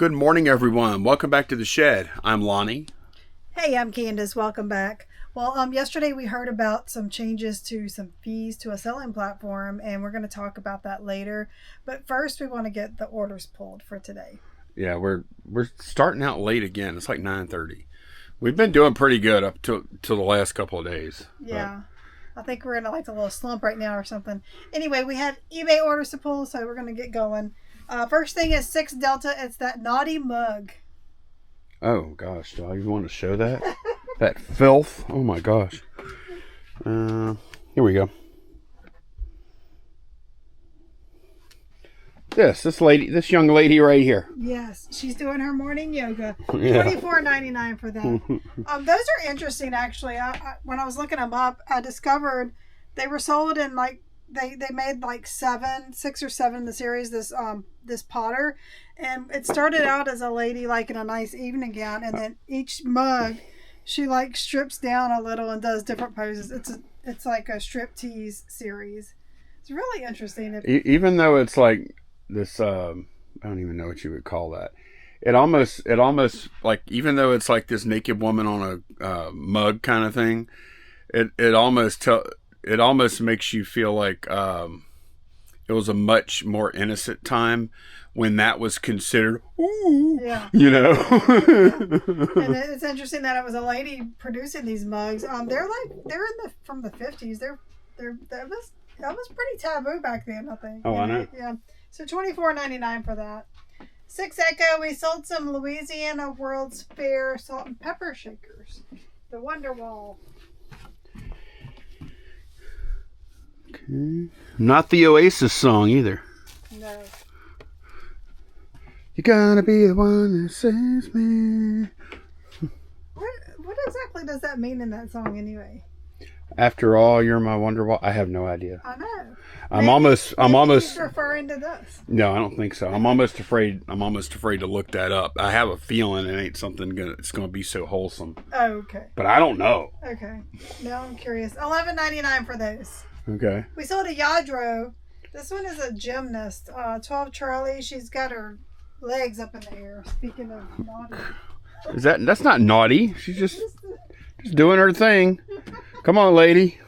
Good morning, everyone. Welcome back to the shed. I'm Lonnie. Hey, I'm Candace. Welcome back. Well, yesterday we heard about some changes to some fees to a selling platform, and we're going to talk about that later. But first, we want to get the orders pulled for today. Yeah, we're starting out late again. It's like 9:30. We've been doing pretty good up to the last couple of days. Yeah. I think we're in a little slump right now or something. Anyway, we have eBay orders to pull, so we're going to get going. First thing is 6 Delta. It's that naughty mug. Oh, gosh. Do I even want to show that? That filth. Oh, my gosh. Here we go. This young lady right here. Yes, she's doing her morning yoga. Yeah. $24.99 for that. Those are interesting, actually. When I was looking them up, I discovered they were sold in they made 6 or 7 in the series. This Potter, and it started out as a lady in a nice evening gown, and then each mug she strips down a little and does different poses. It's like a striptease series. It's really interesting. Even though it's like this, I don't even know what you would call that. It almost even though it's like this naked woman on a mug kind of thing, it almost makes you feel like it was a much more innocent time when that was considered, ooh, yeah. You know. And it's interesting that it was a lady producing these mugs. They're from the 50s. That was pretty taboo back then, I think. Oh, I know. Yeah. So $24.99 for that. 6 Echo, we sold some Louisiana World's Fair salt and pepper shakers. The Wonderwall. Okay. Not the Oasis song either. No. You gotta be the one that saves me. What exactly does that mean in that song anyway? After all, you're my Wonderwall. I have no idea. I know. I'm almost he's referring to this. No, I don't think so. I'm almost afraid to look that up. I have a feeling it ain't something it's gonna be so wholesome. Oh, okay. But I don't know. Okay. Now I'm curious. $11.99 for those. Okay. We sold a Yadro. This one is a gymnast. 12 Charlie. She's got her legs up in the air. Speaking of naughty. That's not naughty. She's just doing her thing. Come on, lady.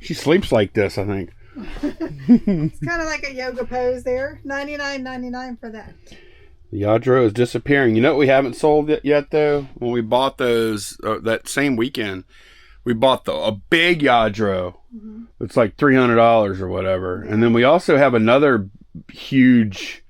She sleeps like this, I think. It's kind of like a yoga pose there. $99.99 for that. The Yadro is disappearing. You know what we haven't sold yet, though? When we bought those that same weekend, we bought a big Yadro. Mm-hmm. It's like $300 or whatever. Yeah. And then we also have another huge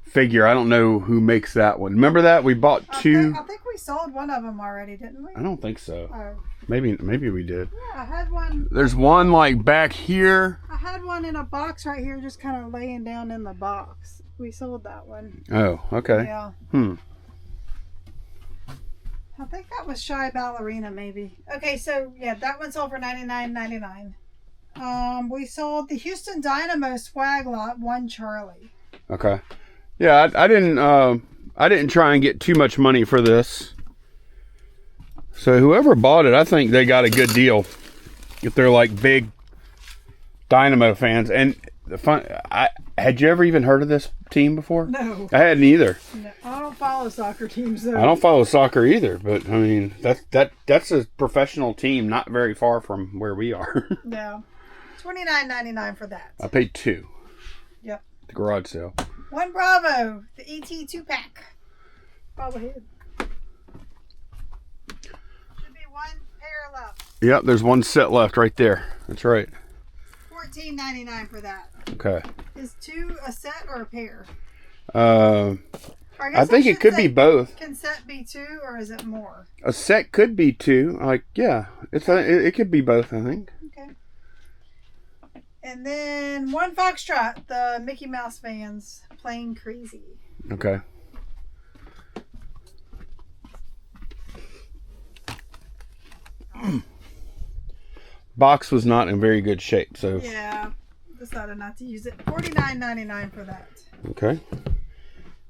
figure. I don't know who makes that one. Remember that? We bought 2. I think we sold one of them already, didn't we? I don't think so. Oh. Maybe we did. Yeah, I had one. There's one back here. I had one in a box right here, just kind of laying down in the box. We sold that one. Oh, okay. Yeah. I think that was Shy Ballerina, maybe. Okay, so yeah, that one sold for $99.99. We sold the Houston Dynamo swag lot 1 Charlie. Okay. Yeah, I didn't try and get too much money for this. So whoever bought it, I think they got a good deal. If they're big Dynamo fans. And had you ever even heard of this team before? No. I hadn't either. No, I don't follow soccer teams though. I don't follow soccer either, but I mean that's a professional team not very far from where we are. No. $29.99 for that. I paid 2. Yep. The garage sale. 1 Bravo, the ET 2-pack. Bobblehead. Should be 1 pair left. Yep, there's 1 set left right there. That's right. $14.99 for that. Okay. Is 2 a set or a pair? I think it could be both. Can set be 2 or is it more? A set could be 2. Yeah, it could be both, I think. Okay. And then 1 Foxtrot, the Mickey Mouse fans playing crazy. Okay. Box was not in very good shape, so yeah, decided not to use it. $49.99 for that. Okay.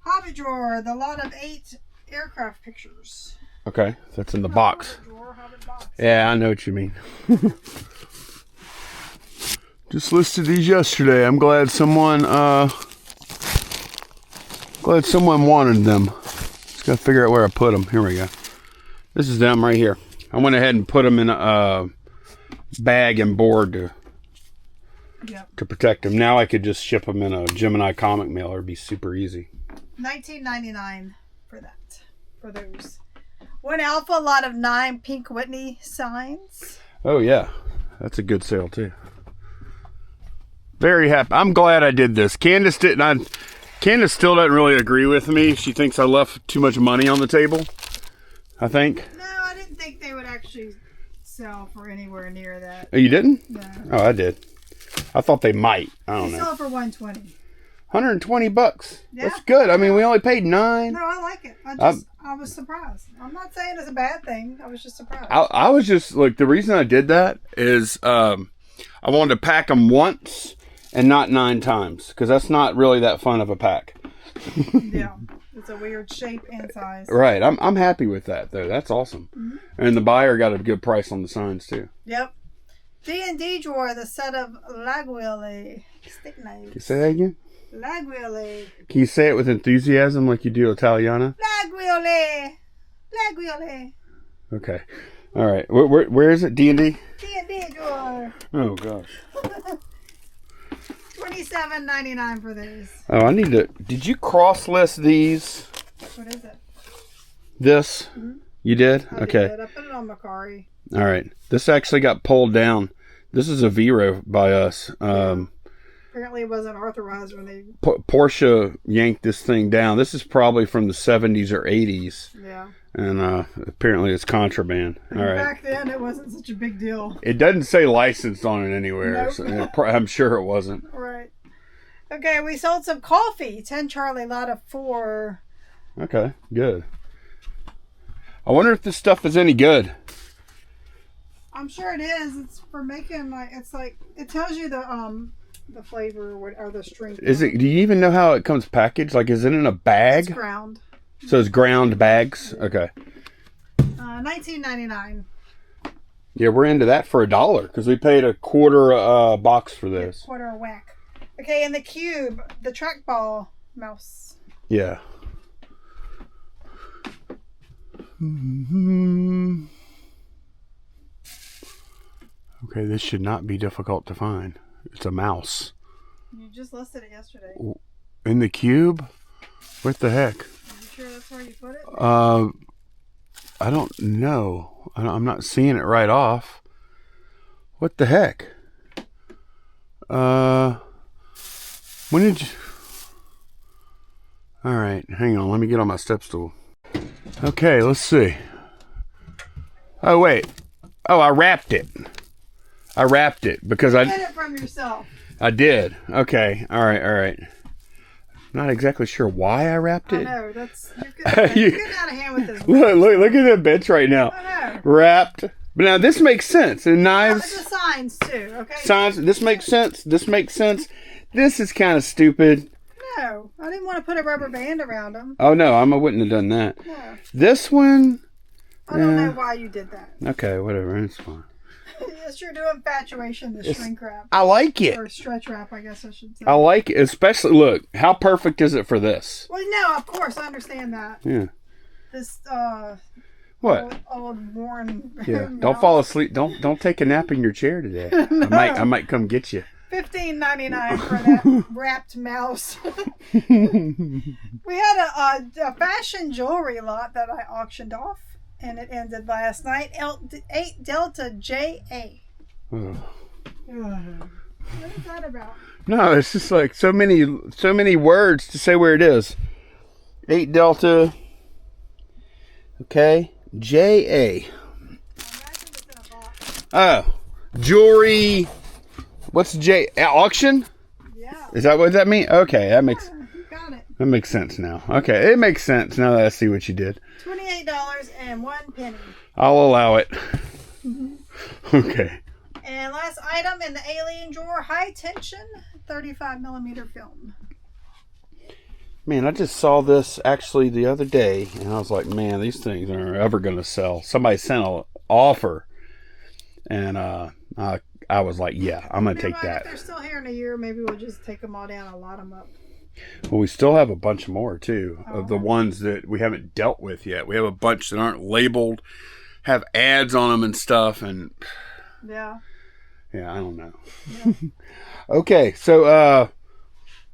Hobby drawer, the lot of 8 aircraft pictures. Okay, that's in the box. Hobbit drawer, Hobbit box. Yeah, I know what you mean. Just listed these yesterday. I'm glad someone Well, someone wanted them. Just gotta figure out where I put them. Here we go. This is them right here. I went ahead and put them in a bag and board to protect them. Now I could just ship them in a Gemini comic mailer. It'd be super easy. $19.99 for that. For those. One alpha, a lot of 9 Pink Whitney signs. Oh yeah, that's a good sale too. Very happy. I'm glad I did this. Candace didn't. Candace still doesn't really agree with me. She thinks I left too much money on the table. I think. No, I didn't think they would actually sell for anywhere near that. Oh, you didn't? No. Oh, I did. I thought they might. I don't know. They sell for $120. $120. Yeah. That's good. I mean, we only paid $9. No, I like it. I was surprised. I'm not saying it's a bad thing. I was just surprised. I was just like, the reason I did that is I wanted to pack them once and not 9 times, because that's not really that fun of a pack. Yeah, it's a weird shape and size. Right. I'm happy with that though. That's awesome. Mm-hmm. And the buyer got a good price on the signs too. Yep. D&D drawer, the set of Laguiole stick knives. Can you say that again? Laguiole. Can you say it with enthusiasm like you do Italiana? Laguiole. Laguiole. Okay. All right. Where is it? D&D? D&D drawer. Oh gosh. $27.99 for these. Oh, I need to. Did you cross list these? What is it? This? Mm-hmm. You did? Okay. I put it on Macari. All right. This actually got pulled down. This is a Vero by us. Apparently it wasn't authorized when they... Porsche yanked this thing down. This is probably from the 70s or 80s. Yeah. And apparently it's contraband. All right. Back then it wasn't such a big deal. It doesn't say licensed on it anywhere. Nope. So I'm sure it wasn't. Right. Okay, we sold some coffee. 10 Charlie, lot of 4. Okay, good. I wonder if this stuff is any good. I'm sure it is. It's for making it tells you the flavor or the strength. Is it? Do you even know how it comes packaged? Like, is it in a bag? It's ground. So it's ground bags. Okay. $19.99. Yeah, we're into that for $1 because we paid a quarter box for this. Quarter a whack. Okay, and the cube, the trackball mouse. Yeah. Mm-hmm. Okay, this should not be difficult to find. It's a mouse. You just listed it yesterday. In the cube? What the heck? Are you sure that's where you put it? I don't know. I'm not seeing it right off. What the heck? When did you... Alright, hang on. Let me get on my step stool. Okay, let's see. Oh, wait. Oh, I wrapped it. I wrapped it because I... Get it from yourself. I did. Okay. All right. Not exactly sure why I wrapped it. I know. You're getting out of hand with this. Look at that bench right now. I know. Wrapped. But now this makes sense. And knives. The signs too. Okay. Signs. This makes sense. This makes sense. This is kind of stupid. No, I didn't want to put a rubber band around them. Oh no, I wouldn't have done that. No. This one. I don't know why you did that. Okay, whatever. It's fine. It's your new infatuation, the shrink wrap. I like it. Or stretch wrap, I guess I should say. I like it. Especially, look, how perfect is it for this? Well, no, of course, I understand that. Yeah. This, what? Old worn. Yeah. Don't fall asleep. Don't take a nap in your chair today. No. I might come get you. $15.99 for that wrapped mouse. We had a fashion jewelry lot that I auctioned off. And it ended last night. 8 Delta JA. Oh. What is that about? No, it's just like so many words to say where it is. 8 Delta. Okay. JA. Oh. Jewelry. What's J? Auction? Yeah. Is that what that means? Okay, that makes... You got it. That makes sense now. Okay, it makes sense now that I see what you did. $28.01. I'll allow it. Okay. And last item in the alien drawer, high tension 35mm film. Man, I just saw this actually the other day, and I was like, man, these things aren't ever going to sell. Somebody sent an offer, and I was like, yeah, I'm going to take that. If they're still here in a year, maybe we'll just take them all down and lot them up. Well, we still have a bunch more too of the ones that we haven't dealt with yet. We have a bunch that aren't labeled, have ads on them and stuff, and yeah, I don't know. yeah. Okay, so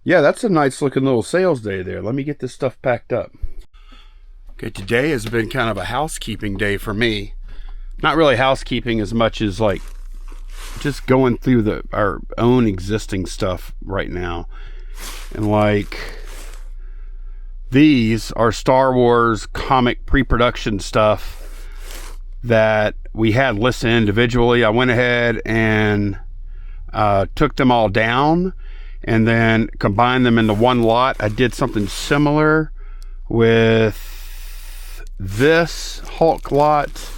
yeah, that's a nice looking little sales day there. Let me get this stuff packed up. Okay, today has been kind of a housekeeping day for me. Not really housekeeping as much as like just going through our own existing stuff right now. And like, these are Star Wars comic pre-production stuff that we had listed individually. I went ahead and took them all down and then combined them into one lot. I did something similar with this Hulk lot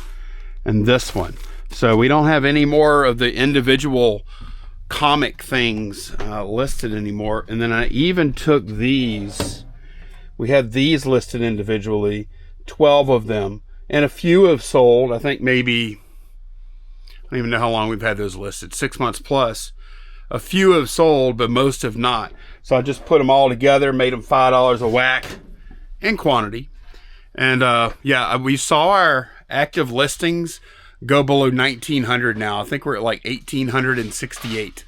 and this one. So we don't have any more of the individual comic things listed anymore. And then I even took these. We had these listed individually, 12 of them, and a few have sold. I think maybe, I don't even know how long we've had those listed, 6 months plus. A few have sold, but most have not. So I just put them all together, made them $5 a whack in quantity. And yeah, we saw our active listings go below 1,900 now. I think we're at like 1,868.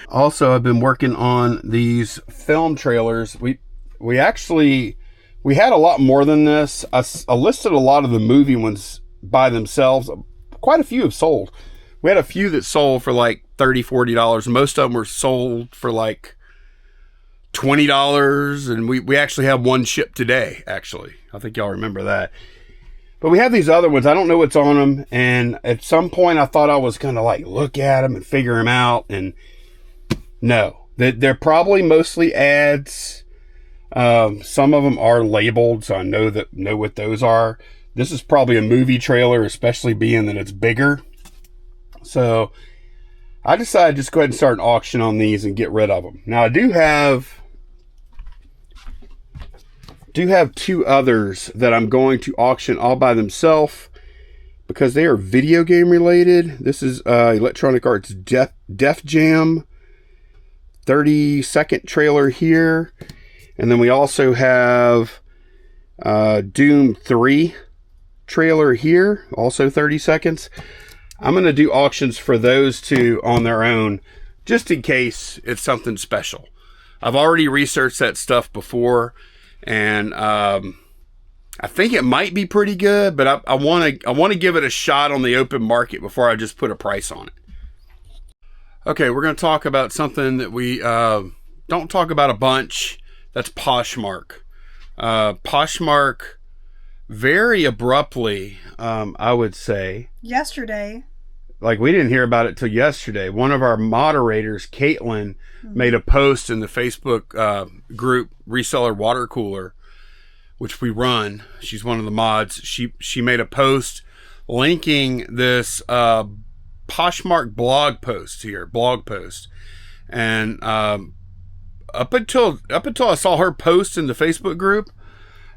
Also, I've been working on these film trailers. We had a lot more than this. I listed a lot of the movie ones by themselves. Quite a few have sold. We had a few that sold for like $30, $40. Most of them were sold for like $20. And we actually have one shipped today, actually. I think y'all remember that. But we have these other ones. I don't know what's on them. And at some point I thought I was going to like look at them and figure them out. And no, they're probably mostly ads. Some of them are labeled, so I know what those are. This is probably a movie trailer, especially being that it's bigger. So I decided to just go ahead and start an auction on these and get rid of them. Now I do have two others that I'm going to auction all by themselves because they are video game related. This is Electronic Arts Def Jam 30-second trailer here. And then we also have Doom 3 trailer here, also 30 seconds. I'm going to do auctions for those two on their own, just in case it's something special. I've already researched that stuff before, and I think it might be pretty good, but I want to give it a shot on the open market before I just put a price on it. Okay, we're going to talk about something that we don't talk about a bunch. That's Poshmark. Poshmark very abruptly, I would say. Yesterday. Like, we didn't hear about it till yesterday. One of our moderators, Caitlin, made a post in the Facebook group Reseller Water Cooler, which we run. She's one of the mods. She made a post linking this Poshmark blog post. And up until I saw her post in the Facebook group,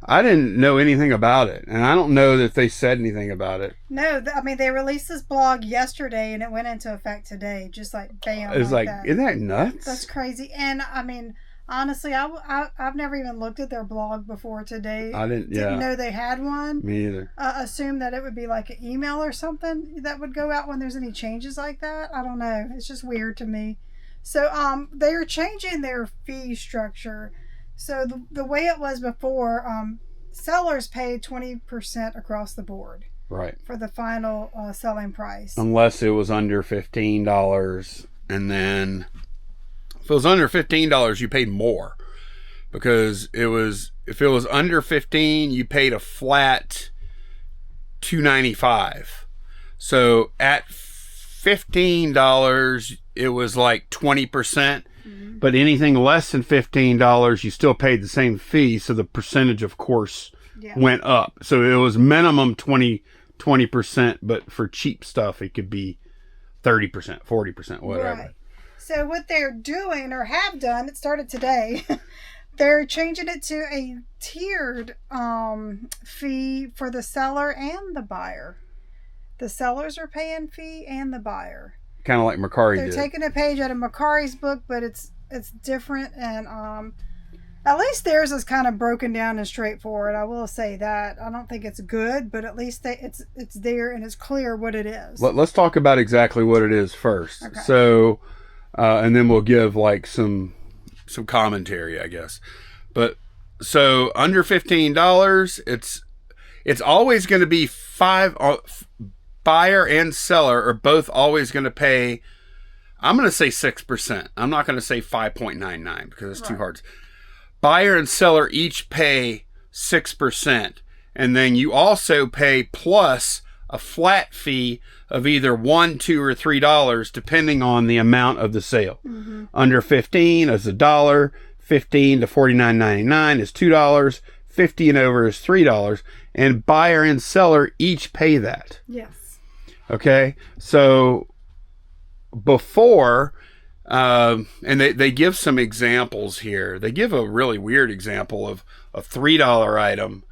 I didn't know anything about it, and I don't know that they said anything about it. No, I mean, they released this blog yesterday, and it went into effect today, just like bam. It's like that. Isn't that nuts? That's crazy. And I mean, honestly, I've never even looked at their blog before today. I didn't know they had one. Me either. Assumed that it would be like an email or something that would go out when there's any changes like that. I don't know. It's just weird to me. So they are changing their fee structure. So the way it was before, sellers paid 20% across the board. Right. For the final selling price. Unless it was under $15, and then if it was under $15, you paid more, because if it was under 15, you paid a flat $2.95. So at $15, it was like 20%. But anything less than $15, you still paid the same fee. So the percentage, of course, went up. So it was minimum 20%. But for cheap stuff, it could be 30%, 40%, whatever. Right. So what they're doing, or have done, it started today, they're changing it to a tiered fee for the seller and the buyer. The sellers are paying fee and the buyer. Kind of like Mercari They're did. taking a page out of Mercari's book, but it's it's different, and at least theirs is kind of broken down and straightforward. I will say that. I don't think it's good, but at least it's there and it's clear what it is. Let's talk about exactly what it is first. Okay. So, and then we'll give like some commentary, I guess. But so under $15, it's always going to be buyer and seller are both always going to pay. I'm going to say 6%. I'm not going to say 5.99 because it's too hard. Buyer and seller each pay 6%. And then you also pay plus a flat fee of either $1, $2, or $3, depending on the amount of the sale. Mm-hmm. Under 15 is $1. 15 to $49.99 is $2. 50 and over is $3. And buyer and seller each pay that. Yes. Okay. So before, and they give some examples here. They give a really weird example of a $3 item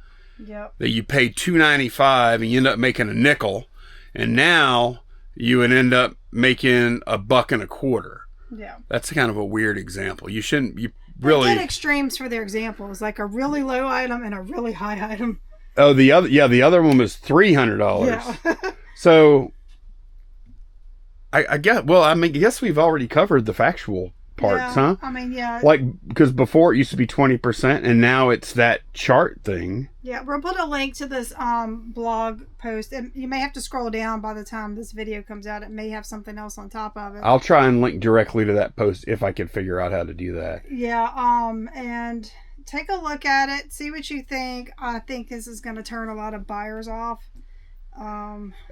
that you pay $2.95 and you end up making a nickel, and now you would end up making $1.25. Yeah, that's kind of a weird example. You shouldn't. You really they get extremes for their examples, like a really low item and a really high item. Oh, the other one was $300. Yeah. So. I guess we've already covered the factual parts, huh? I mean, yeah. Like, because before it used to be 20% and now it's that chart thing. Yeah, we'll put a link to this blog post. And you may have to scroll down by the time this video comes out. It may have something else on top of it. I'll try and link directly to that post if I can figure out how to do that. Yeah, and take a look at it. See what you think. I think this is going to turn a lot of buyers off.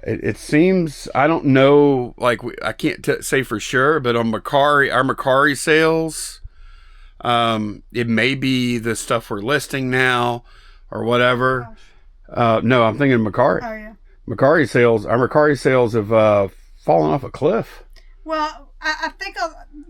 It seems, I don't know, like I can't say for sure, but on our Mercari sales, it may be the stuff we're listing now or whatever. No, I'm thinking Mercari. Oh yeah. Our Mercari sales have fallen off a cliff. Well, I think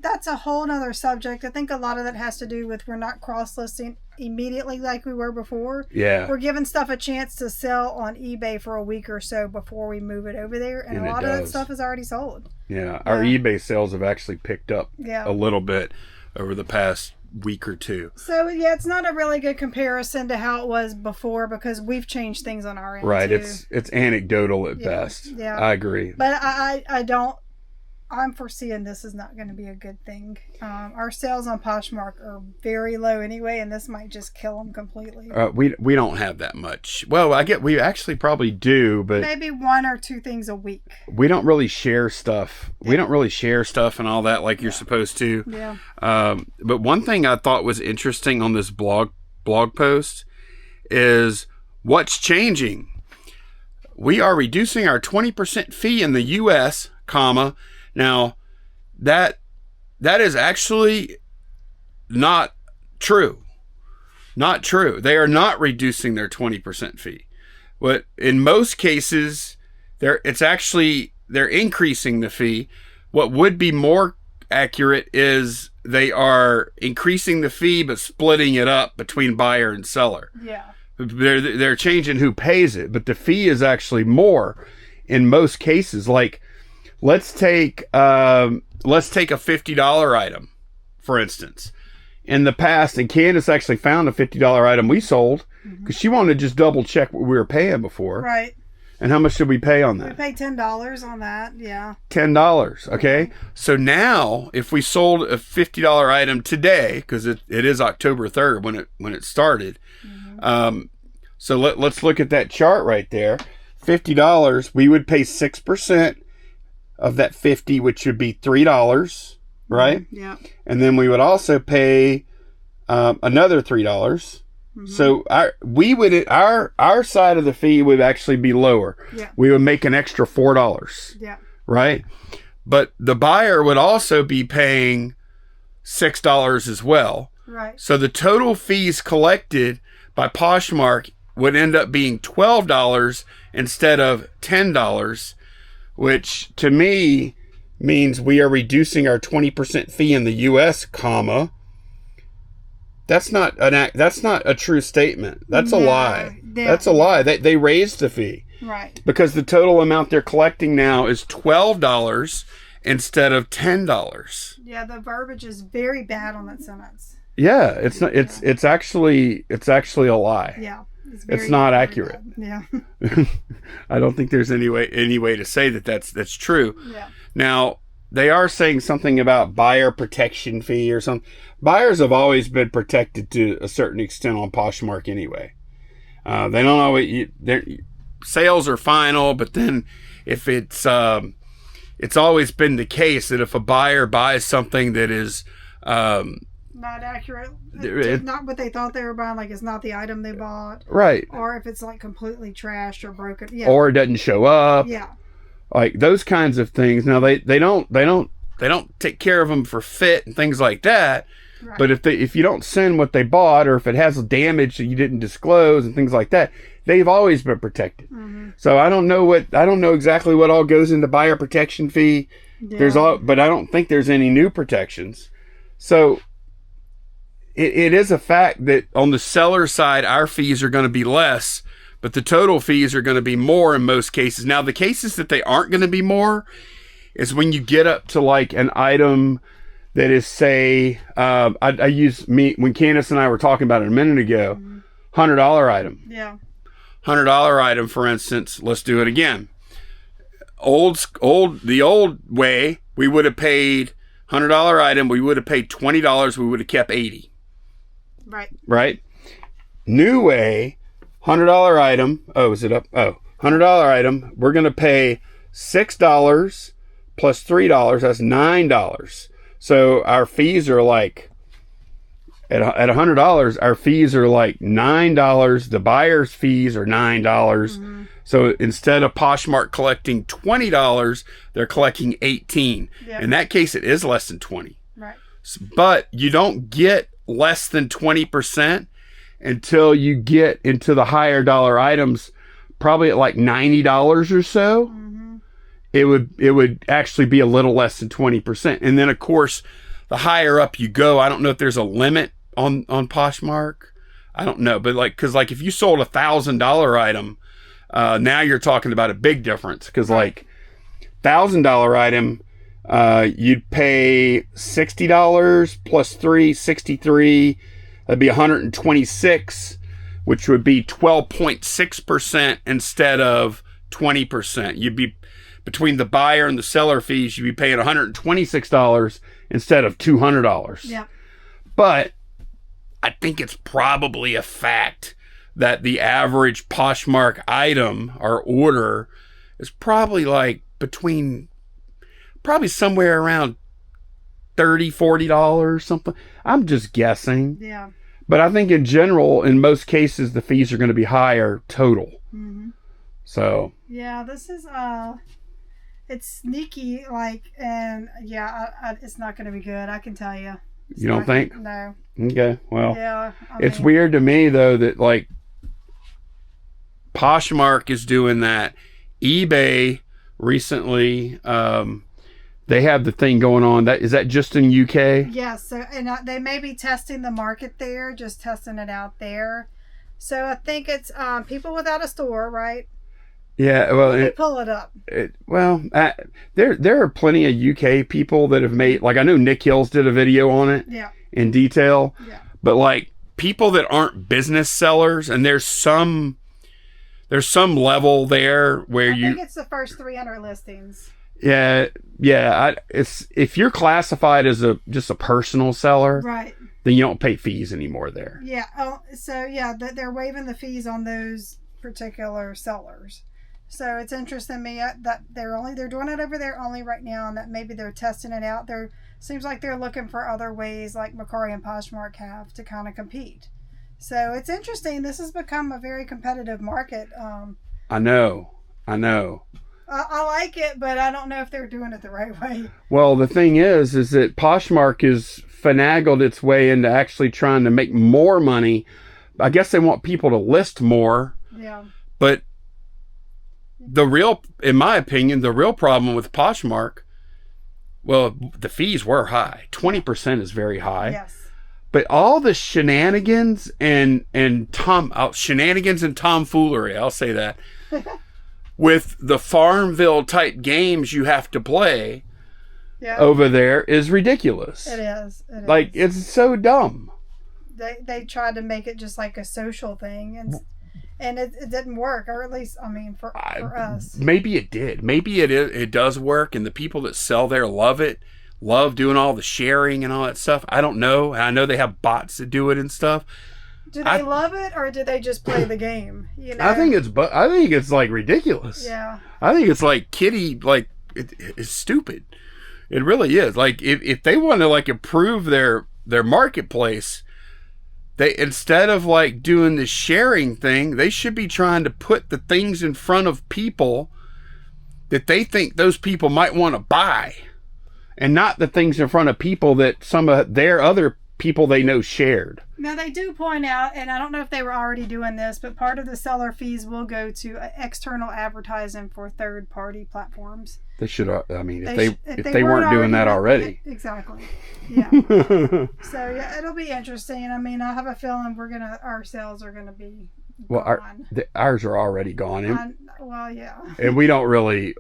that's a whole nother subject. I think a lot of that has to do with we're not cross-listing immediately like we were before. Yeah. We're giving stuff a chance to sell on eBay for a week or so before we move it over there. And a lot of that stuff is already sold. Yeah. Our eBay sales have actually picked up a little bit over the past week or two. So, yeah, it's not a really good comparison to how it was before because we've changed things on our end, right. too. It's anecdotal at best. Yeah. I agree. But I'm foreseeing this is not going to be a good thing. Our sales on Poshmark are very low anyway, and this might just kill them completely. We don't have that much. Well, we actually probably do, but maybe 1 or 2 things a week. We don't really share stuff. Yeah. We don't really share stuff and all that like you're supposed to. Yeah. But one thing I thought was interesting on this blog post is what's changing. We are reducing our 20% fee in the U.S., Now, that is actually not true. Not true. They are not reducing their 20% fee. But in most cases, they're increasing the fee. What would be more accurate is they are increasing the fee but splitting it up between buyer and seller. Yeah. They're changing who pays it, but the fee is actually more in most cases. Like, let's take a $50 item, for instance. In the past, and Candace actually found a $50 item we sold because she wanted to just double check what we were paying before. Right. And how much did we pay on that? We paid $10 on that, yeah. $10, okay? So now, if we sold a $50 item today, because it is October 3rd when it started, so let's look at that chart right there. $50, we would pay 6% of that 50, which would be $3, right? Yeah. And then we would also pay another $3. So our side of the fee would actually be lower. Yeah. We would make an extra $4. Yeah. Right? But the buyer would also be paying $6 as well. Right. So the total fees collected by Poshmark would end up being $12 instead of $10, which to me means we are reducing our 20% fee in the U.S., That's not a true statement. That's a lie. That's a lie. They raised the fee. Right. Because the total amount they're collecting now is $12 instead of $10. Yeah, the verbiage is very bad on that sentence. Yeah, it's not. It's actually a lie. Yeah, it's not accurate. Bad. Yeah, I don't think there's any way to say that's true. Yeah. Now they are saying something about buyer protection fee or something. Buyers have always been protected to a certain extent on Poshmark anyway. They don't always. Sales are final, but then if it's always been the case that if a buyer buys something that is not accurate, it's not what they thought they were buying, like it's not the item they bought, right? Or if it's like completely trashed or broken, yeah, or it doesn't show up, yeah, like those kinds of things. Now they don't take care of them for fit and things like that. Right. But if you don't send what they bought, or if it has damage that you didn't disclose and things like that, they've always been protected. Mm-hmm. So I don't know exactly what all goes into buyer protection fee. Yeah. But I don't think there's any new protections. So it is a fact that on the seller side, our fees are going to be less, but the total fees are going to be more in most cases. Now, the cases that they aren't going to be more is when you get up to like an item that is, say, when Candace and I were talking about it a minute ago, $100 item. Yeah. $100 item, for instance. Let's do it again. The old way, we would have paid $100 item. We would have paid $20. We would have kept $80. Right. New way, $100 item. Oh, is it up? Oh, $100 item. We're gonna pay $6 plus $3. That's $9. So our fees are like at $100. Our fees are like $9. The buyer's fees are $9. Mm-hmm. So instead of Poshmark collecting $20, they're collecting $18. Yep. In that case, it is less than $20. Right. But you don't get less than 20% until you get into the higher dollar items, probably at like $90 or so. Mm-hmm. It would actually be a little less than 20%. And then of course, the higher up you go, I don't know if there's a limit on Poshmark. I don't know, but cause if you sold $1,000 item, now you're talking about a big difference. Cause like $1,000 item, you'd pay $60 plus $63. That'd be $126, which would be 12.6% instead of 20%. You'd be between the buyer and the seller fees, you'd be paying $126 instead of $200. Yeah. But I think it's probably a fact that the average Poshmark item or order is probably like probably somewhere around $30, $40, something. I'm just guessing. Yeah. But I think in general, in most cases, the fees are going to be higher total. Mm-hmm. So. Yeah, this is it's sneaky, and yeah, it's not going to be good. I can tell you. You don't think? No. Okay, well. Yeah. It's weird to me though that Poshmark is doing that. eBay recently, they have the thing going on. Is that just in UK? Yes. So, and they may be testing the market there, just testing it out there. So I think it's people without a store, right? Yeah. Well, pull it up. There are plenty of UK people that have made, I know Nick Hills did a video on it. Yeah. In detail. Yeah. But people that aren't business sellers, and there's some level there where I think it's the first 300 listings. Yeah. It's if you're classified as just a personal seller, right, then you don't pay fees anymore there. Yeah. Oh, so yeah, they're waiving the fees on those particular sellers. So it's interesting to me that they're doing it over there only right now, and that maybe they're testing it out. Seems like they're looking for other ways, like Mercari and Poshmark have, to kind of compete. So it's interesting. This has become a very competitive market. I know. I like it, but I don't know if they're doing it the right way. Well, the thing is that Poshmark has finagled its way into actually trying to make more money. I guess they want people to list more. Yeah. But in my opinion, the real problem with Poshmark, well, the fees were high. 20% is very high. Yes. But all the shenanigans and tomfoolery, I'll say that, with the Farmville type games you have to play, Yeah. over there is ridiculous. It is. It Like, is. it's so dumb. They tried to make it just like a social thing, and it didn't work, or at least, I mean, for us. Maybe it did. Maybe it does work, and the people that sell there love it, love doing all the sharing and all that stuff. I don't know. I know they have bots that do it and stuff. Do they love it, or do they just play the game? You know, I think it's like ridiculous. Yeah. I think it's like it's stupid. It really is. Like, if they want to like improve their marketplace, they, instead of like doing the sharing thing, they should be trying to put the things in front of people that they think those people might want to buy, and not the things in front of people that some of their other people they know shared. Now, they do point out, and I don't know if they were already doing this, but part of the seller fees will go to external advertising for third-party platforms. They should. I mean, if they they weren't doing that already. Exactly. Yeah. So yeah, it'll be interesting. I mean, I have a feeling our sales are gonna be gone. Ours are already gone. Well, yeah. And we don't really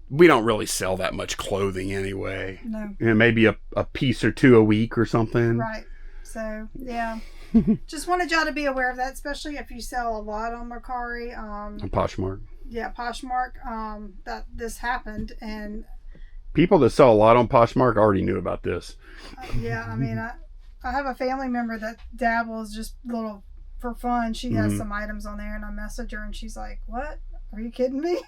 we don't really sell that much clothing anyway. No. And maybe a piece or two a week or something. Right. So yeah. Just wanted y'all to be aware of that, especially if you sell a lot on Mercari. On Poshmark. Yeah, Poshmark. That this happened, and people that sell a lot on Poshmark already knew about this. Yeah, I mean, I have a family member that dabbles just little for fun. She has some items on there, and I message her, and she's like, "What? Are you kidding me?"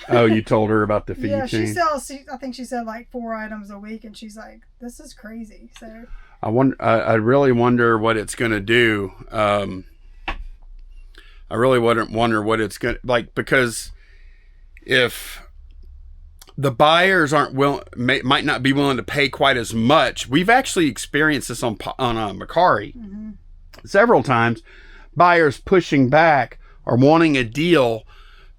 Oh, you told her about the fee change? She sells. I think she said like 4 items a week, and she's like, "This is crazy." So I really wonder what it's going to do. I really wonder what it's going to, like, because if the buyers might not be willing to pay quite as much. We've actually experienced this on Mercari several times. Buyers pushing back or wanting a deal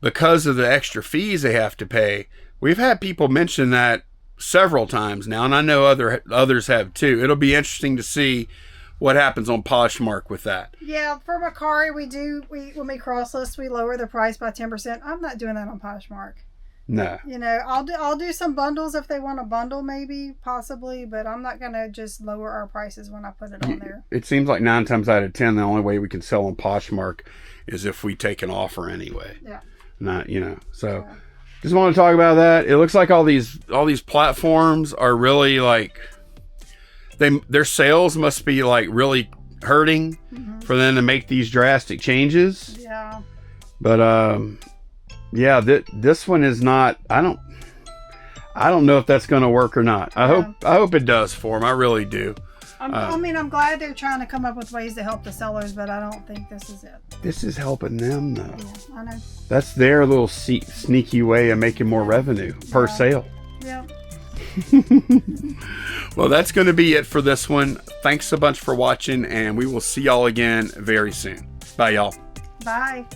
because of the extra fees they have to pay. We've had people mention that several times now, and I know others have too. It'll be interesting to see what happens on Poshmark with that. Yeah, for Mercari, when we cross list, we lower the price by 10%. I'm not doing that on Poshmark. No. You know, I'll do some bundles if they want a bundle, maybe, possibly, but I'm not gonna just lower our prices when I put it on there. It seems like 9 times out of 10, the only way we can sell on Poshmark is if we take an offer anyway. Yeah. Not, so yeah. Just want to talk about that. It looks like all these platforms are really like their sales must be like really hurting for them to make these drastic changes. Yeah. But yeah, this one is not. I don't know if that's going to work or not. I hope it does for them. I really do. I'm glad they're trying to come up with ways to help the sellers, but I don't think this is it. This is helping them though. Yeah, I know. That's their little sneaky way of making more revenue per sale. Yeah. Well, that's going to be it for this one. Thanks a bunch for watching, and we will see y'all again very soon. Bye, y'all. Bye.